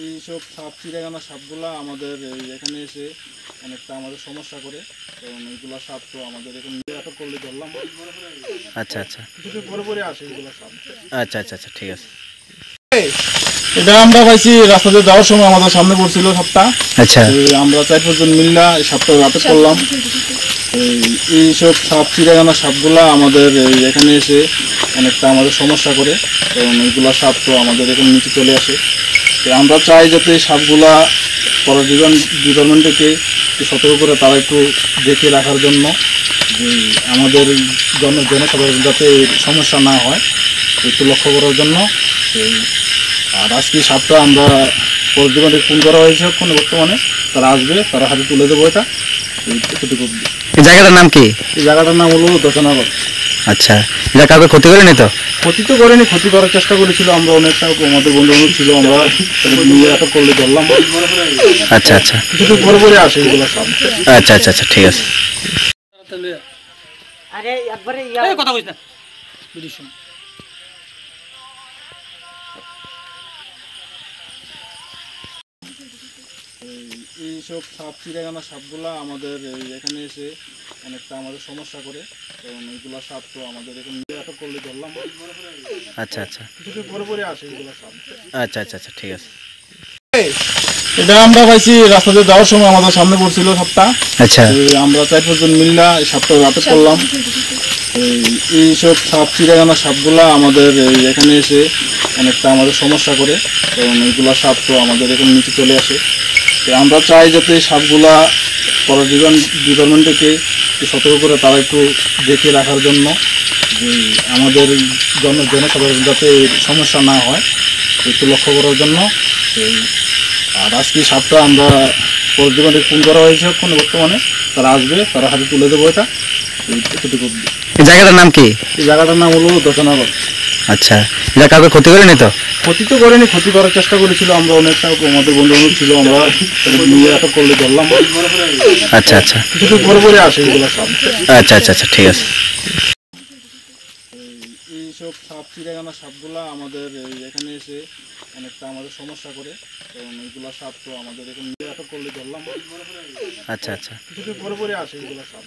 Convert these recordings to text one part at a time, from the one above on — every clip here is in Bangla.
এইসব সাপ চিড়িয়াখানা সাপগুলা আমাদের এখানে এসে অনেকটা আমাদের সমস্যা করে, কারণ এইগুলা সাপ তো আমাদের এখানে আটক করলে ধরলাম। আচ্ছা আচ্ছা কিছু পরে পরে আসে এইগুলা সাপ। আচ্ছা আচ্ছা আচ্ছা ঠিক আছে। এটা আমরা পাইছি রাস্তাতে যাওয়ার সময় আমাদের সামনে পড়ছিল সাপটা। আচ্ছা আমরা 4-5 জন মিল্লা এই সাপটা আটক করলাম। এইসব সাপ চিড়িয়াখানা সাপগুলা আমাদের এখানে এসে অনেকটা আমাদের সমস্যা করে, কারণ এইগুলা সাপ তো আমাদের এখানে নিচে চলে আসে। তো আমরা চাই যাতে সাপগুলা ডিপার্টমেন্টকে সতর্ক করে তারা একটু দেখে রাখার জন্য, যে আমাদের জনসাধারণ যাতে সমস্যা না হয় একটু লক্ষ্য করার জন্য। আর আজকে সাপটা আমরা ডিপার্টমেন্টে ফোন করা হয়েছে, এখন বর্তমানে তারা আসবে, তারা হাতে তুলে দেবো এটা। এতটুকু। এই জায়গাটার নাম কি? এই জায়গাটার নাম হলো দশনগর। আচ্ছা, এটা কাউকে ক্ষতি করেনি তো? ক্ষতি তো করেনি, ক্ষতি করার চেষ্টা করেছিল, আমরা অনেকটা আমাদের বন্ধু বান্ধব ছিল, আমরা নিয়ে আটক করলে ধরলাম। আচ্ছা আচ্ছা কিছু পরে পরে আসে এগুলো সব। আচ্ছা আচ্ছা আচ্ছা ঠিক আছে। আরে একবারে কথা কইছ না বিডিশ এইসব সাপ চিড়িয়াখানা সাপগুলা আমাদের এখানে এসে অনেকটা আমাদের সমস্যা করে, কারণ এইগুলা সাপ তো আমাদের এখানে আটক করলে ধরলাম। আচ্ছা আচ্ছা কিছু পরে পরে আসে এগুলো সব। আচ্ছা আচ্ছা আচ্ছা ঠিক আছে। এটা আমরা পাইছি রাস্তাতে যাওয়ার সময় আমাদের সামনে পড়ছিল সাপটা। আচ্ছা আমরা 4-5 জন মিল্লা এই সাপটা আটক করলাম। এইসব সাপ চিড়িয়াখানা সাপগুলা আমাদের এখানে এসে অনেকটা আমাদের সমস্যা করে, কারণ এইগুলা সাপ তো আমাদের এখানে নিচে চলে আসে। তো আমরা চাই যাতে সাপগুলা ডিপার্টমেন্টকে সতর্ক করে তারা একটু দেখে রাখার জন্য, যে আমাদের জনসাধারণ যাতে সমস্যা না হয় একটু লক্ষ্য করার জন্য। আর আজকে সাপটা আমরা ডিপার্টমেন্টে ফোন করা হয়েছে, এখন বর্তমানে তারা আসবে, তারা হাতে তুলে দেবো এটা। এতটুকু। এই জায়গাটার নাম কি? এই জায়গাটার নাম হলো দশনগর। আচ্ছা, এটা কাউকে ক্ষতি করেনি তো? ক্ষতি তো করেনি, ক্ষতি করার চেষ্টা করেছিল, আমরা অনেকটা আমাদের বন্ধু বান্ধব ছিল, আমরা নিয়ে আটক করলে ধরলাম। আচ্ছা আচ্ছা কিছু পরে পরে আসে এগুলো সব। আচ্ছা আচ্ছা আচ্ছা ঠিক আছে। এইসব সাপ চিড়িয়াখানা সাপগুলা আমাদের এখানে এসে অনেকটা আমাদের সমস্যা করে, কারণ এইগুলা সাপ তো আমাদের এখানে নিয়ে আটক করলে ধরলাম। আচ্ছা আচ্ছা কিছু পরে পরে আসে এগুলো সব।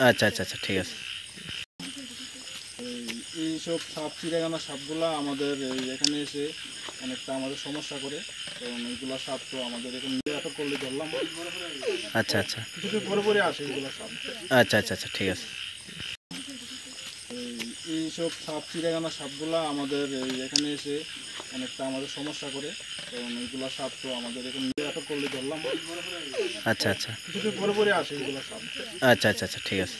আচ্ছা আচ্ছা আচ্ছা ঠিক আছে। এইসব সাপ চিড়িয়াখানা সাপগুলা আমাদের এখানে এসে অনেকটা আমাদের সমস্যা করে, কারণ এইগুলা সাপ তো আমাদের এখানে নিয়ে আটক করলে ধরলাম। আচ্ছা আচ্ছা কিছু পরে পরে আসে এগুলো সব। আচ্ছা আচ্ছা আচ্ছা ঠিক আছে। এইসব সাপ চিড়িয়াখানা সাপগুলা আমাদের এখানে এসে অনেকটা আমাদের সমস্যা করে, কারণ এইগুলা সাপ তো আমাদের এখানে নিয়ে আটক করলে ধরলাম। আচ্ছা আচ্ছা কিছু পরে পরে আসে এগুলো সব। আচ্ছা আচ্ছা আচ্ছা ঠিক আছে।